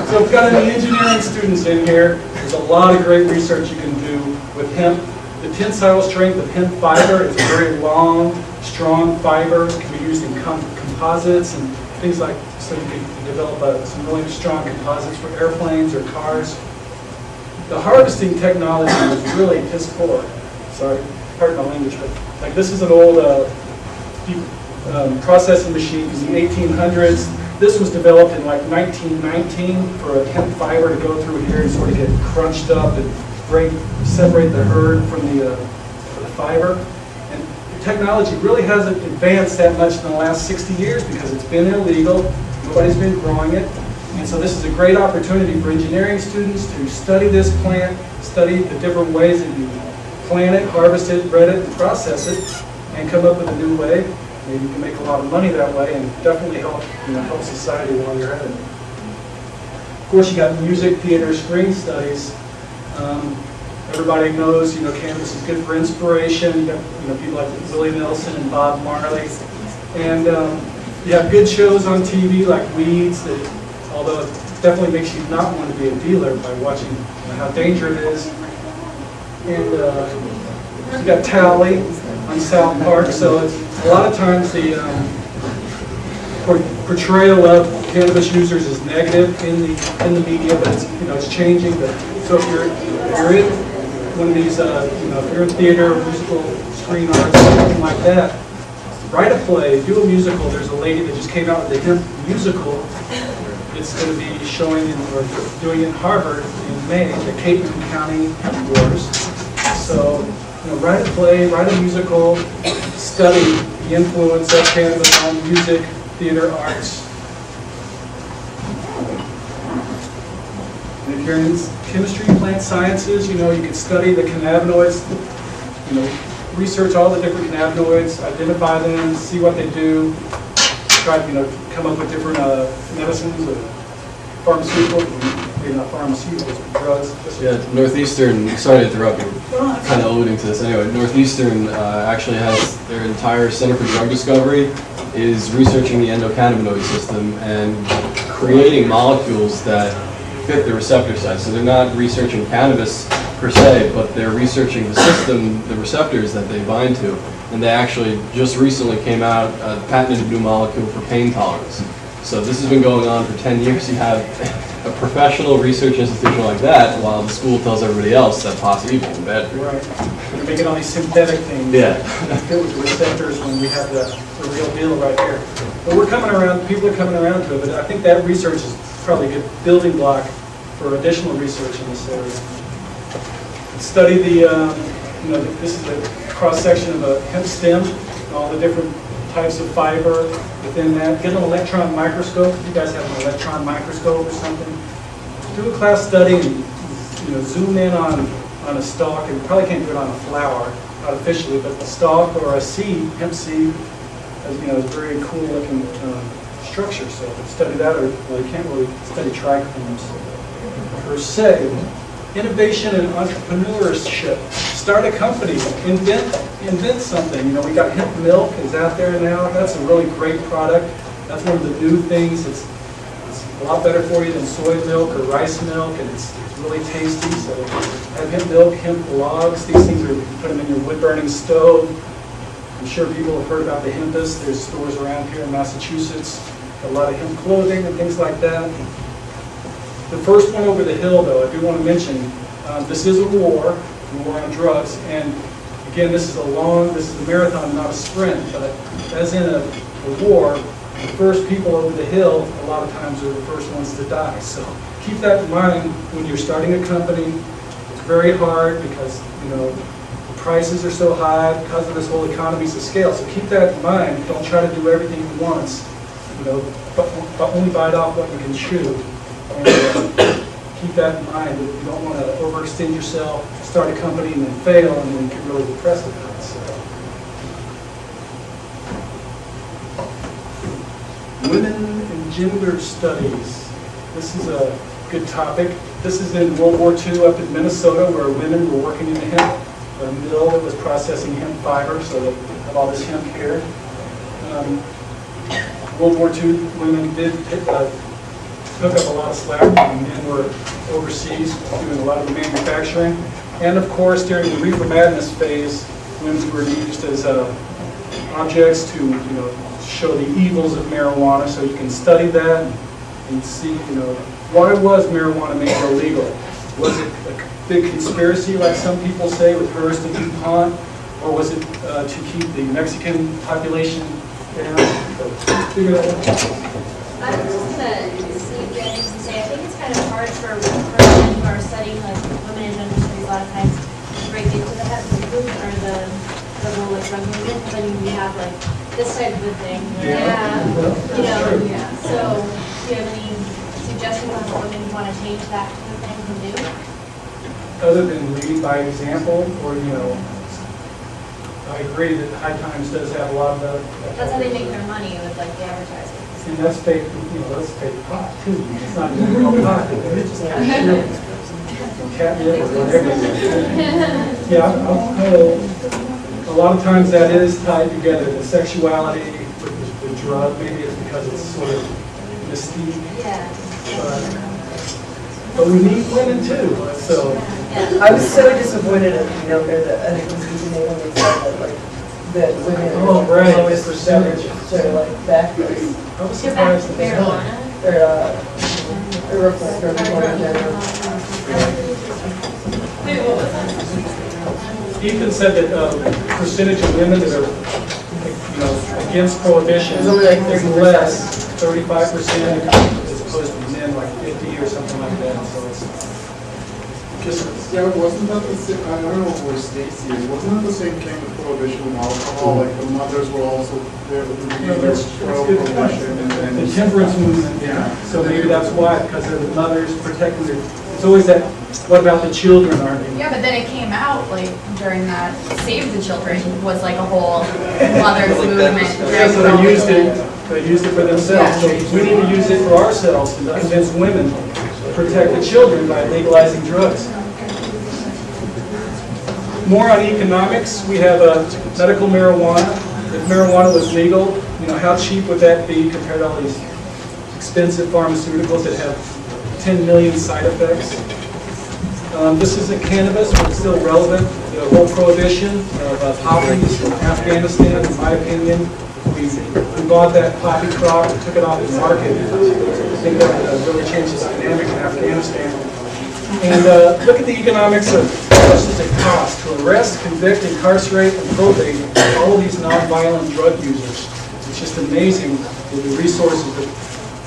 So if we've got any engineering students in here, there's a lot of great research you can do with hemp. The tensile strength of hemp fiber is a very long, strong fiber. It can be used in composites and things like, so you can develop some really strong composites for airplanes or cars. The harvesting technology was really piss poor. Sorry, pardon my language, but like this is an old processing machine from the 1800s. This was developed in like 1919 for a hemp fiber to go through here and sort of get crunched up and separate the herd from the fiber. And the technology really hasn't advanced that much in the last 60 years because it's been illegal. Nobody's been growing it. And so this is a great opportunity for engineering students to study this plant, study the different ways that you plant it, harvest it, bred it, and process it, and come up with a new way. Maybe you can make a lot of money that way and definitely help, help society while you're at it. Of course, you got music, theater, screen studies. Everybody knows, cannabis is good for inspiration. You got, people like Willie Nelson and Bob Marley. And you have good shows on TV like Weeds that, although it definitely makes you not want to be a dealer by watching how dangerous it is. And you got Tally on South Park, so it's, a lot of times the portrayal of cannabis users is negative in the media, but it's it's changing. But so if you're in one of these if you're in theater, musical, screen arts, something like that, write a play, do a musical. There's a lady that just came out with a hemp musical. It's going to be showing or doing in Harvard in May, the Cape County Hemp Wars. So, write a play, write a musical, study the influence of cannabis on music, theater, arts. And if you're in chemistry, plant sciences, you can study the cannabinoids, research all the different cannabinoids, identify them, see what they do, try to come up with different medicines or pharmaceuticals, maybe not pharmaceuticals, but drugs. Yeah, Northeastern, sorry to interrupt you, kind of alluding to this anyway, Northeastern actually has their entire Center for Drug Discovery is researching the endocannabinoid system and creating molecules that fit the receptor site. So they're not researching cannabis per se, but they're researching the system, the receptors that they bind to. And they actually just recently came out, patented a new molecule for pain tolerance. So this has been going on for 10 years. You have a professional research institution like that, while the school tells everybody else that pot's evil and bad for you. Right. They're making all these synthetic things. Yeah. Fit with the receptors when we have the real deal right here. But we're coming around, people are coming around to it, but I think that research is probably a good building block for additional research in this area. Study the, this is a cross-section of a hemp stem, and all the different types of fiber within that. Get an electron microscope. If you guys have an electron microscope or something, do a class study and zoom in on a stalk. And you probably can't do it on a flower artificially, but a stalk or a seed, hemp seed, is a very cool looking structure. So study that, or well, you can't really study trichomes per se. Innovation and entrepreneurship. Start a company, invent something. We got hemp milk is out there now. That's a really great product. That's one of the new things. It's a lot better for you than soy milk or rice milk, and it's really tasty. So have hemp milk, hemp logs. These things you put them in your wood burning stove. I'm sure people have heard about the Hempest. There's stores around here in Massachusetts. A lot of hemp clothing and things like that. The first one over the hill, though, I do want to mention, this is a war on drugs, and again, this is a marathon, not a sprint, but as in a war, the first people over the hill, a lot of times are the first ones to die. So keep that in mind when you're starting a company. It's very hard because, the prices are so high because of this whole economies of scale. So keep that in mind. Don't try to do everything at once, but only bite off what you can chew. And keep that in mind. You don't want to overextend yourself, start a company, and then fail, and then you get really depressed about it. So. Women and gender studies. This is a good topic. This is in World War II up in Minnesota, where women were working in a mill that was processing hemp fiber, so they have all this hemp here. World War II women did took up a lot of slack when men were overseas doing a lot of the manufacturing. And of course, during the reefer madness phase, women were used as objects to, show the evils of marijuana. So you can study that and see, why was marijuana made illegal? Was it a big conspiracy, like some people say, with Hearst and DuPont, or was it to keep the Mexican population down? Figure that out. I was just going to say, I think it's kind of hard for women who are studying like women in industry a lot of times to break into the movement or the role of drug movement, because I mean we have like this type of a thing. So do you have any suggestions on what women who want to change that kind of thing can do? Other than lead by example, or I agree that High Times does have a lot of the. That's how they make their money with like the advertising. And that's fake, that's fake pot too. It's not even real pot. It's just catnip or whatever. Yeah, a lot of times that is tied together. The sexuality with the drug, maybe it's because it's sort of mystique. Yeah. But we need women too. So I was so disappointed at that I think it was Ethan Nadlemann said that women oh, right, always percentage. Sort of like back this. I was surprised at that. Their reporter general. Wait, what was that? Ethan said that percentage of women that are, against prohibition It's only like is 30%. less, 35%, as opposed to men like 50 or something like that. So it's just. Yeah, wasn't that the same, I don't know where Stacy is, wasn't that the same came with prohibition with alcohol? Like the mothers were also there with the That's pro-prohibition and then. The temperance movement, yeah. So maybe that's why, because the mothers protecting their, it's always that, what about the children, aren't they? Yeah, but then it came out like during that Save the Children was like a whole mother's movement. Yeah, so they used it for themselves. So we need to use it for ourselves to convince women to protect the children by legalizing drugs. More on economics, we have medical marijuana. If marijuana was legal, how cheap would that be compared to all these expensive pharmaceuticals that have 10 million side effects? This isn't cannabis, but it's still relevant. The whole prohibition of poppies from Afghanistan, in my opinion, we bought that poppy crop and took it off the market. I think that really changed the dynamic in Afghanistan. And look at the economics of how much does it cost to arrest, convict, incarcerate, and probate all of these nonviolent drug users. It's just amazing the resources that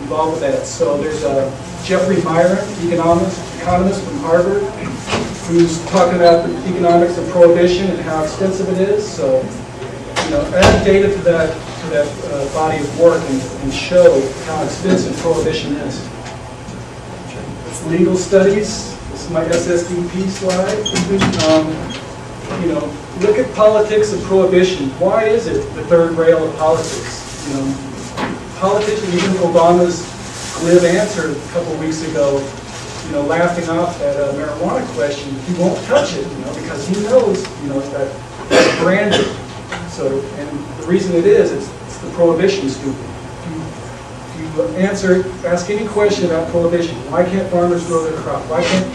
involved with that. So there's Jeffrey Myron, economist from Harvard, who's talking about the economics of prohibition and how expensive it is. So, add data to that body of work and show how expensive prohibition is. Legal studies. This is my SSDP slide. Look at politics of prohibition. Why is it the third rail of politics? Politicians, even Obama's glib answer a couple weeks ago, laughing off that marijuana question, he won't touch it, because he knows, that's branded. So, and the reason it is, it's the prohibition stupid. Ask any question about prohibition. Why can't farmers grow their crop? Why can't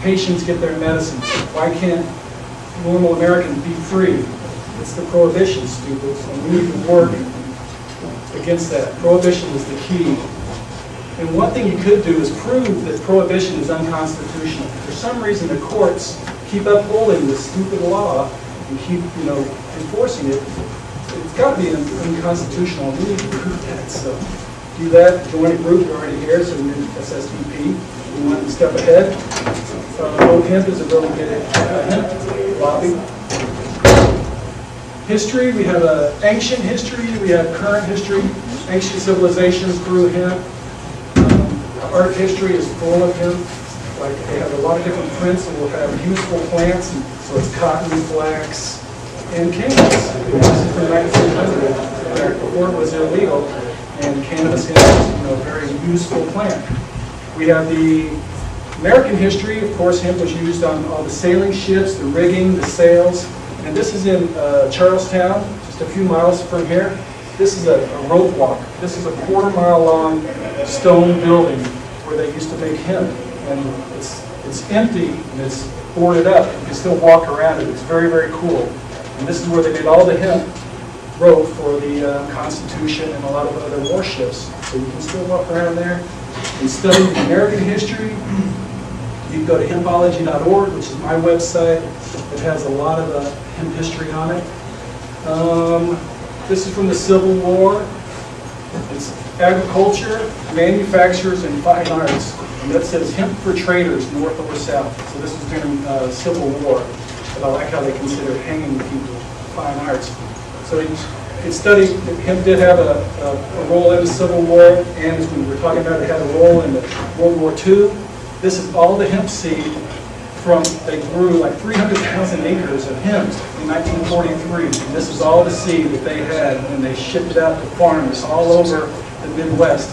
patients get their medicines? Why can't normal Americans be free? It's the prohibition, stupid. So we need to work against that. Prohibition is the key. And one thing you could do is prove that prohibition is unconstitutional. For some reason, the courts keep upholding this stupid law and keep, enforcing it. It's got to be unconstitutional. We need to prove that. So do that. Join a group. We're already here, so we're in SSDP. We want to step ahead. OHIMP is a really good lobby. History, we have ancient history, we have current history. Ancient civilizations grew hemp. Art history is full of hemp. Like they have a lot of different prints, and we'll have useful plants. And so it's cotton, flax, and cannabis. This is from 1900, before it was illegal. And cannabis hemp is a very useful plant. We have the American history. Of course, hemp was used on all the sailing ships, the rigging, the sails. And this is in Charlestown, just a few miles from here. This is a rope walk. This is a 1/4 mile long stone building where they used to make hemp, and it's empty and it's boarded up. You can still walk around it. It's very, very cool. And this is where they did all the hemp rope for the Constitution and a lot of other warships. So you can still walk around there and study American history. You can go to hempology.org, which is my website. It has a lot of hemp history on it. This is from the Civil War. It's agriculture, manufacturers, and fine arts. And that says hemp for traders, north or south. So this was during Civil War. But I like how they consider hanging people fine arts. So it studied, hemp did have a role in the Civil War, and as we were talking about, it had a role in the World War II. This is all the hemp seed from, they grew like 300,000 acres of hemp in 1943. And this is all the seed that they had, and they shipped it out to farmers all over the Midwest.